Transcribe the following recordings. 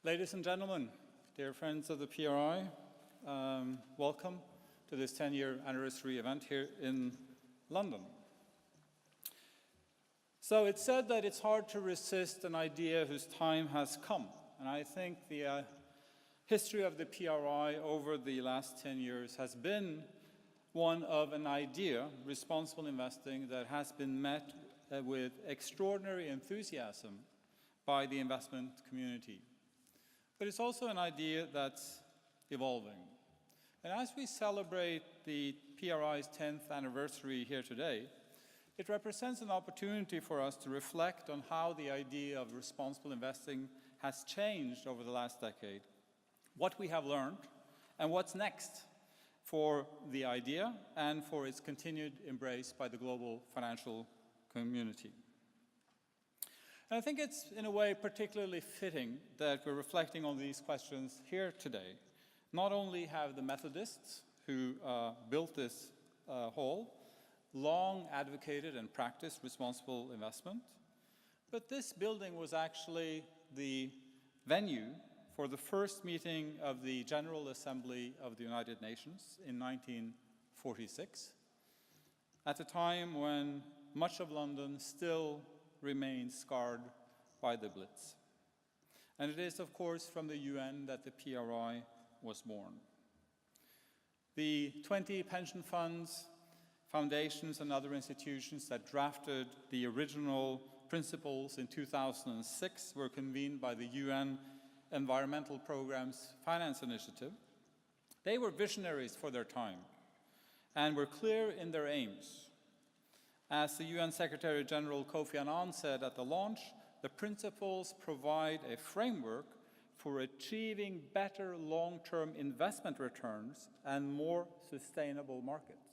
Ladies and gentlemen, dear friends of the PRI, welcome to this 10-year anniversary event here in London. So it's said that it's hard to resist an idea whose time has come. And I think the history of the PRI over the last 10 years has been one of an idea, responsible investing, that has been met with extraordinary enthusiasm by the investment community. But it's also an idea that's evolving. And as we celebrate the PRI's 10th anniversary here today, it represents an opportunity for us to reflect on how the idea of responsible investing has changed over the last decade, what we have learned, and what's next for the idea and for its continued embrace by the global financial community. And I think it's, in a way, particularly fitting that we're reflecting on these questions here today. Not only have the Methodists who built this hall long advocated and practiced responsible investment, but this building was actually the venue for the first meeting of the General Assembly of the United Nations in 1946, at a time when much of London still remains scarred by the Blitz. And it is, of course, from the UN that the PRI was born. The 20 pension funds, foundations, and other institutions that drafted the original principles in 2006 were convened by the UN Environmental Programme's Finance Initiative. They were visionaries for their time and were clear in their aims. As the UN Secretary General Kofi Annan said at the launch, the principles provide a framework for achieving better long-term investment returns and more sustainable markets.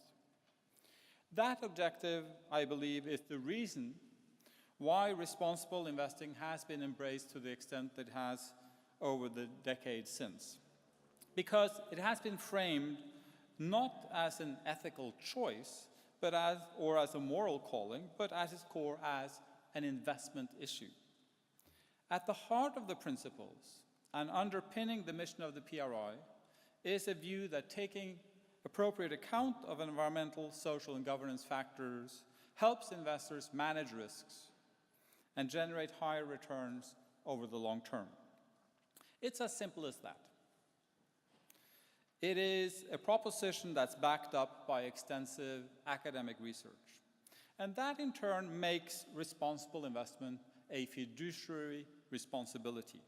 That objective, I believe, is the reason why responsible investing has been embraced to the extent that it has over the decades since. Because it has been framed not as an ethical choice, but as a moral calling, but at its core as an investment issue. At the heart of the principles and underpinning the mission of the PRI is a view that taking appropriate account of environmental, social, and governance factors helps investors manage risks and generate higher returns over the long term. It's as simple as that. It is a proposition that's backed up by extensive academic research. And that in turn makes responsible investment a fiduciary responsibility.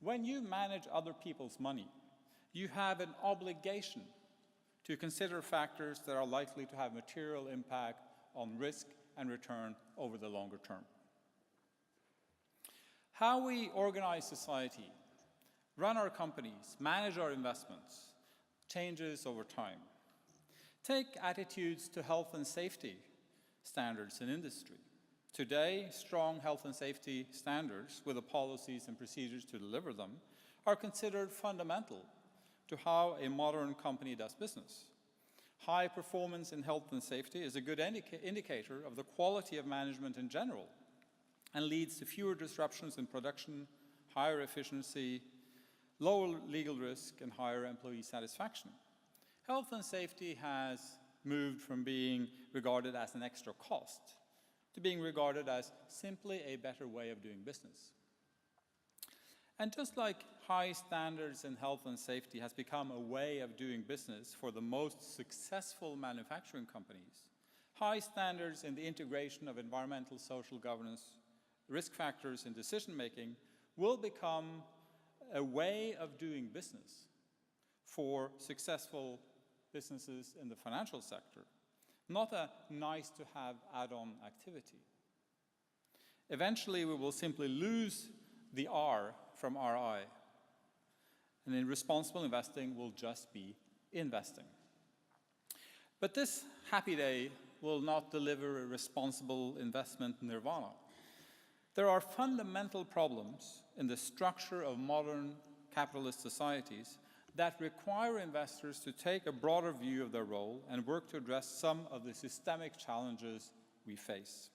When you manage other people's money, you have an obligation to consider factors that are likely to have material impact on risk and return over the longer term. How we organize society, run our companies, manage our investments, changes over time. Take attitudes to health and safety standards in industry. Today, strong health and safety standards with the policies and procedures to deliver them are considered fundamental to how a modern company does business. High performance in health and safety is a good indicator of the quality of management in general and leads to fewer disruptions in production, higher efficiency, lower legal risk, and higher employee satisfaction. Health and safety has moved from being regarded as an extra cost to being regarded as simply a better way of doing business. And just like high standards in health and safety has become a way of doing business for the most successful manufacturing companies, high standards in the integration of environmental, social, governance, risk factors in decision-making will become a way of doing business for successful businesses in the financial sector, not a nice-to-have add-on activity. Eventually, we will simply lose the R from RI, and in responsible investing will just be investing. But this happy day will not deliver a responsible investment nirvana. There are fundamental problems in the structure of modern capitalist societies that require investors to take a broader view of their role and work to address some of the systemic challenges we face.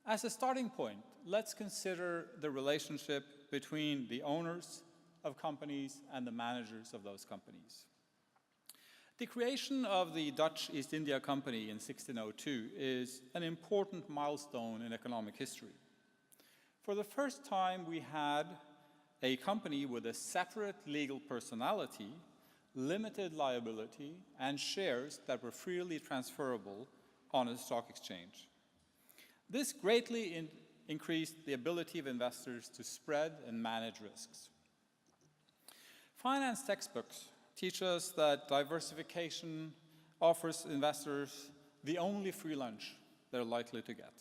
As a starting point, let's consider the relationship between the owners of companies and the managers of those companies. The creation of the Dutch East India Company in 1602 is an important milestone in economic history. For the first time, we had a company with a separate legal personality, limited liability, and shares that were freely transferable on a stock exchange. This greatly increased the ability of investors to spread and manage risks. Finance textbooks teach us that diversification offers investors the only free lunch they're likely to get.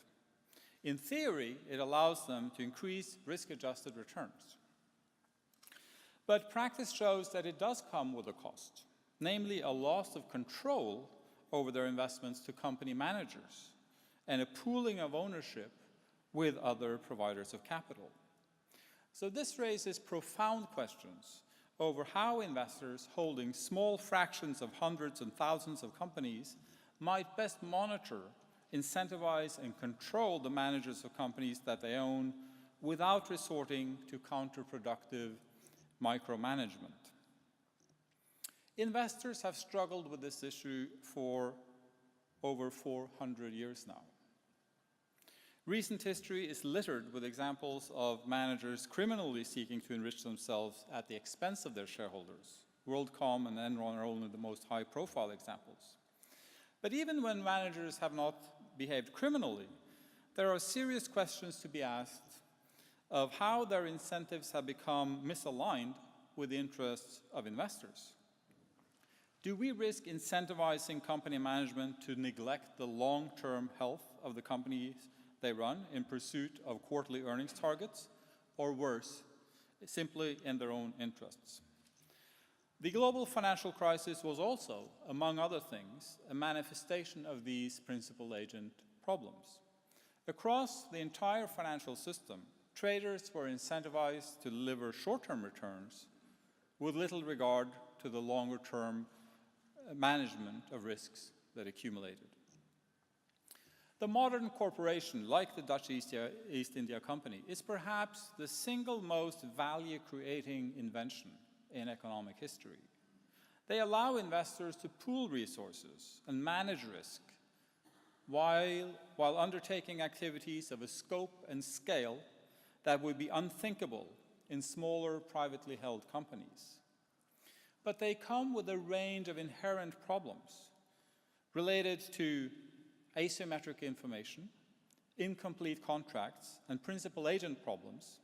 In theory, it allows them to increase risk-adjusted returns. But practice shows that it does come with a cost, namely a loss of control over their investments to company managers and a pooling of ownership with other providers of capital. So this raises profound questions over how investors holding small fractions of hundreds and thousands of companies might best monitor, incentivize, and control the managers of companies that they own without resorting to counterproductive micromanagement. Investors have struggled with this issue for over 400 years now. Recent history is littered with examples of managers criminally seeking to enrich themselves at the expense of their shareholders. WorldCom and Enron are only the most high-profile examples. But even when managers have not behaved criminally, there are serious questions to be asked of how their incentives have become misaligned with the interests of investors. Do we risk incentivizing company management to neglect the long-term health of the companies they run in pursuit of quarterly earnings targets, or worse, simply in their own interests? The global financial crisis was also, among other things, a manifestation of these principal agent problems. Across the entire financial system, traders were incentivized to deliver short-term returns with little regard to the longer-term management of risks that accumulated. The modern corporation, like the Dutch East India Company, is perhaps the single most value-creating invention in economic history. They allow investors to pool resources and manage risk while undertaking activities of a scope and scale that would be unthinkable in smaller privately held companies. But they come with a range of inherent problems related to asymmetric information, incomplete contracts, and principal agent problems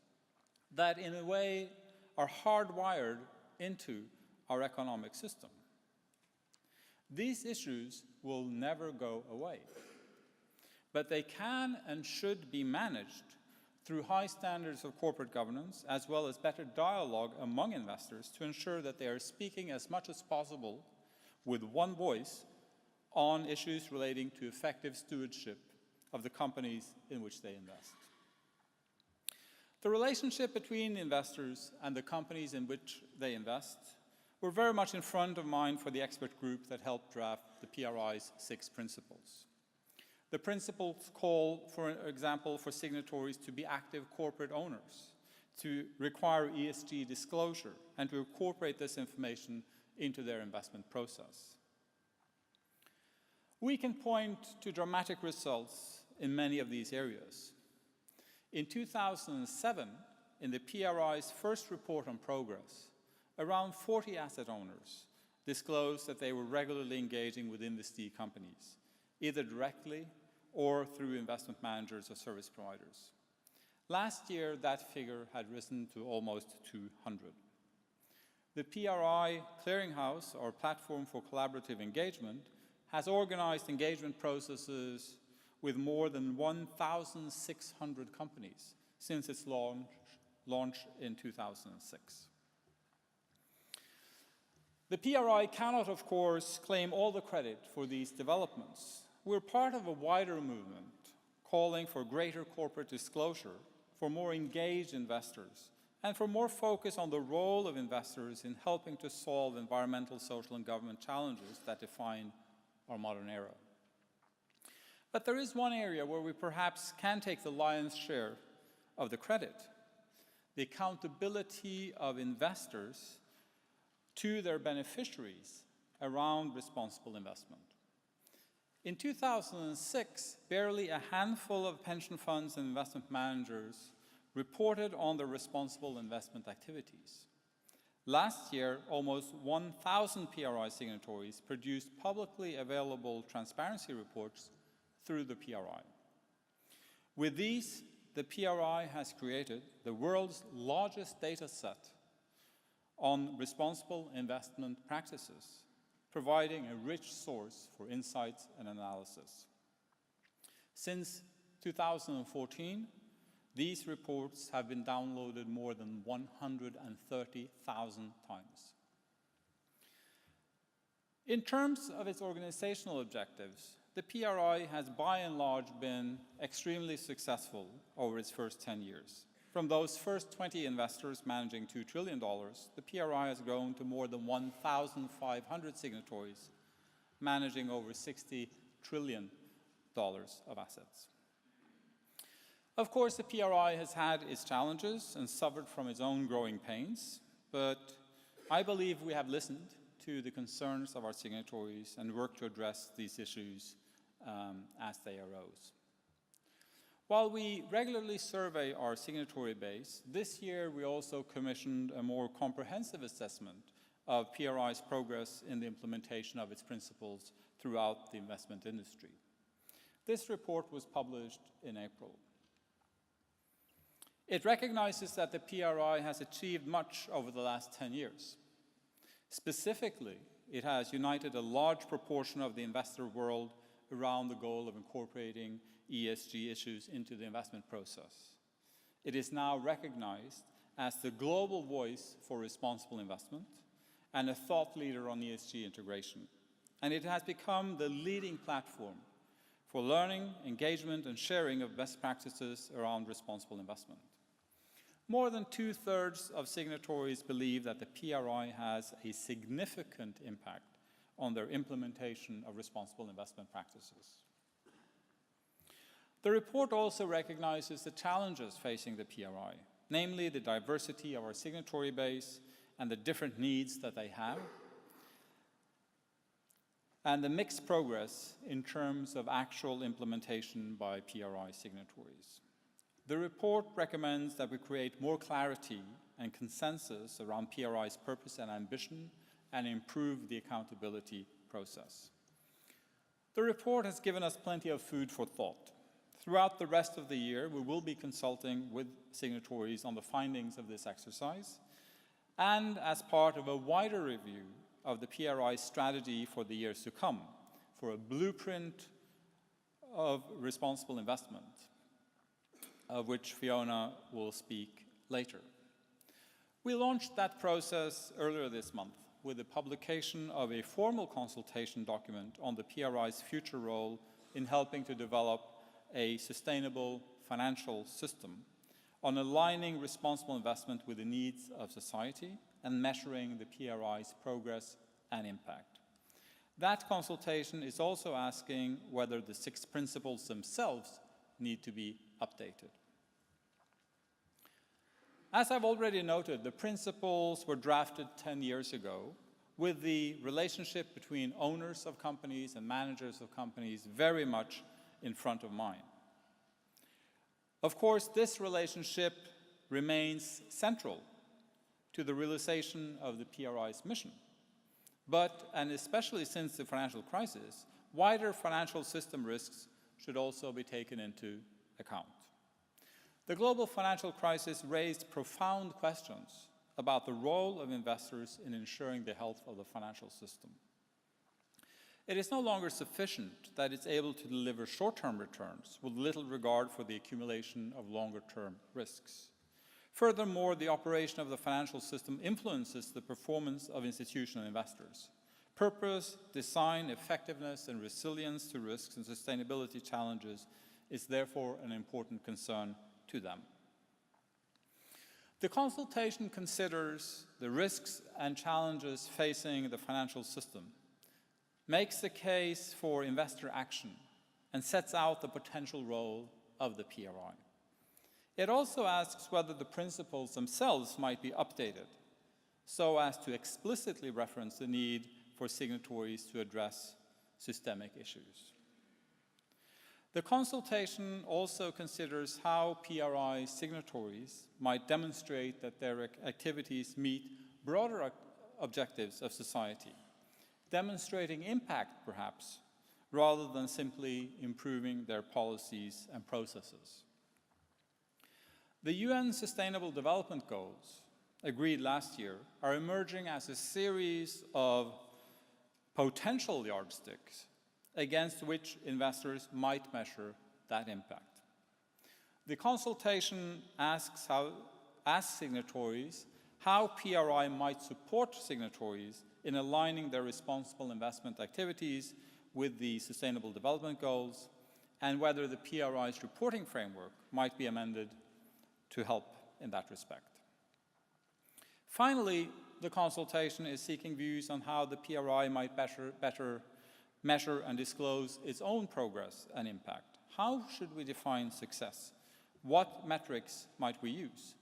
that in a way are hardwired into our economic system. These issues will never go away, but they can and should be managed through high standards of corporate governance, as well as better dialogue among investors to ensure that they are speaking as much as possible with one voice on issues relating to effective stewardship of the companies in which they invest. The relationship between investors and the companies in which they invest were very much in front of mind for the expert group that helped draft the PRI's 6 principles. The principles call, for example, for signatories to be active corporate owners, to require ESG disclosure, and to incorporate this information into their investment process. We can point to dramatic results in many of these areas. In 2007, in the PRI's first report on progress, around 40 asset owners disclosed that they were regularly engaging with investee companies, either directly or through investment managers or service providers. Last year, that figure had risen to almost 200. The PRI Clearinghouse, or Platform for Collaborative Engagement, has organized engagement processes with more than 1,600 companies since its launch in 2006. The PRI cannot, of course, claim all the credit for these developments. We're part of a wider movement calling for greater corporate disclosure, for more engaged investors, and for more focus on the role of investors in helping to solve environmental, social, and government challenges that define our modern era. But there is one area where we perhaps can take the lion's share of the credit. the accountability of investors to their beneficiaries around responsible investment. In 2006, barely a handful of pension funds and investment managers reported on their responsible investment activities. Last year, almost 1,000 PRI signatories produced publicly available transparency reports through the PRI. With these, the PRI has created the world's largest data set on responsible investment practices, providing a rich source for insights and analysis. Since 2014, these reports have been downloaded more than 130,000 times. In terms of its organizational objectives, the PRI has by and large been extremely successful over its first 10 years. From those first 20 investors managing $2 trillion, the PRI has grown to more than 1,500 signatories managing over $60 trillion of assets. Of course, the PRI has had its challenges and suffered from its own growing pains, but I believe we have listened to the concerns of our signatories and worked to address these issues as they arose. While we regularly survey our signatory base, this year we also commissioned a more comprehensive assessment of PRI's progress in the implementation of its principles throughout the investment industry. This report was published in April. It recognizes that the PRI has achieved much over the last 10 years. Specifically, it has united a large proportion of the investor world around the goal of incorporating ESG issues into the investment process. It is now recognized as the global voice for responsible investment and a thought leader on ESG integration. And it has become the leading platform for learning, engagement, and sharing of best practices around responsible investment. More than 2/3 of signatories believe that the PRI has a significant impact on their implementation of responsible investment practices. The report also recognizes the challenges facing the PRI, namely the diversity of our signatory base and the different needs that they have, and the mixed progress in terms of actual implementation by PRI signatories. The report recommends that we create more clarity and consensus around PRI's purpose and ambition and improve the accountability process. The report has given us plenty of food for thought. Throughout the rest of the year, we will be consulting with signatories on the findings of this exercise, and as part of a wider review of the PRI's strategy for the years to come, for a blueprint of responsible investment, of which Fiona will speak later. We launched that process earlier this month with the publication of a formal consultation document on the PRI's future role in helping to develop a sustainable financial system, on aligning responsible investment with the needs of society and measuring the PRI's progress and impact. That consultation is also asking whether the 6 principles themselves need to be updated. As I've already noted, the principles were drafted 10 years ago with the relationship between owners of companies and managers of companies very much in front of mind. Of course, this relationship remains central to the realization of the PRI's mission. But, and especially since the financial crisis, wider financial system risks should also be taken into account. The global financial crisis raised profound questions about the role of investors in ensuring the health of the financial system. It is no longer sufficient that it's able to deliver short-term returns with little regard for the accumulation of longer-term risks. Furthermore, the operation of the financial system influences the performance of institutional investors. Purpose, design, effectiveness, and resilience to risks and sustainability challenges is therefore an important concern to them. The consultation considers the risks and challenges facing the financial system, makes the case for investor action, and sets out the potential role of the PRI. It also asks whether the principles themselves might be updated so as to explicitly reference the need for signatories to address systemic issues. The consultation also considers how PRI signatories might demonstrate that their activities meet broader objectives of society, demonstrating impact, perhaps, rather than simply improving their policies and processes. The UN Sustainable Development Goals, agreed last year, are emerging as a series of potential yardsticks against which investors might measure that impact. The consultation asks signatories how PRI might support signatories in aligning their responsible investment activities with the Sustainable Development Goals, and whether the PRI's reporting framework might be amended to help in that respect. Finally, the consultation is seeking views on how the PRI might better measure and disclose its own progress and impact. How should we define success? What metrics might we use?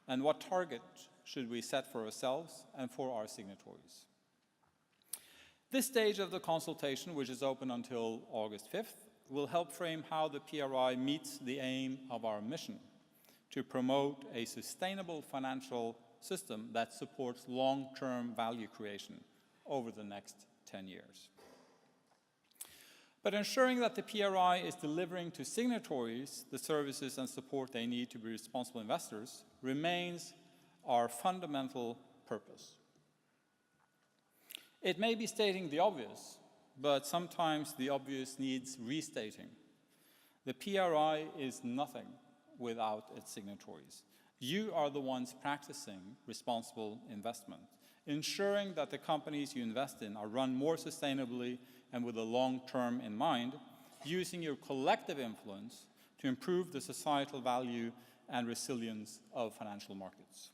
And what target should we set for ourselves and for our signatories? This stage of the consultation, which is open until August 5th, will help frame how the PRI meets the aim of our mission to promote a sustainable financial system that supports long-term value creation over the next 10 years. But ensuring that the PRI is delivering to signatories the services and support they need to be responsible investors remains our fundamental purpose. It may be stating the obvious, but sometimes the obvious needs restating. The PRI is nothing without its signatories. You are the ones practicing responsible investment, ensuring that the companies you invest in are run more sustainably and with the long term in mind, using your collective influence to improve the societal value and resilience of financial markets.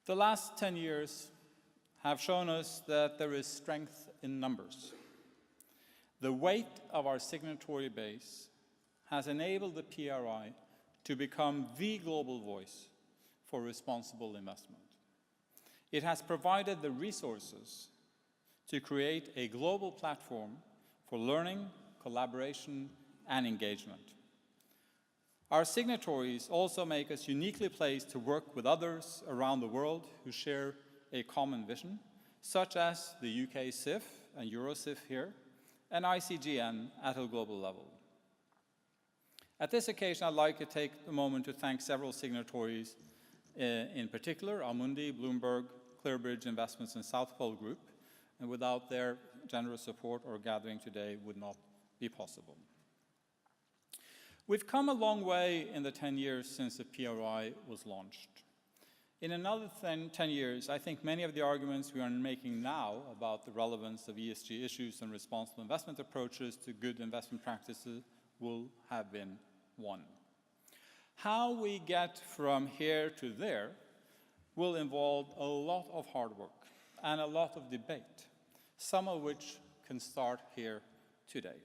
The last 10 years have shown us that there is strength in numbers. The weight of our signatory base has enabled the PRI to become the global voice for responsible investment. It has provided the resources to create a global platform for learning, collaboration, and engagement. Our signatories also make us uniquely placed to work with others around the world who share a common vision, such as the UK CIF and EuroCIF here, and ICGN at a global level. At this occasion, I'd like to take a moment to thank several signatories, in particular, Amundi, Bloomberg, Clearbridge Investments, and South Pole Group, and without their generous support, our gathering today would not be possible. We've come a long way in the 10 years since the PRI was launched. In another 10 years, I think many of the arguments we are making now about the relevance of ESG issues and responsible investment approaches to good investment practices will have been won. How we get from here to there will involve a lot of hard work and a lot of debate, some of which can start here today.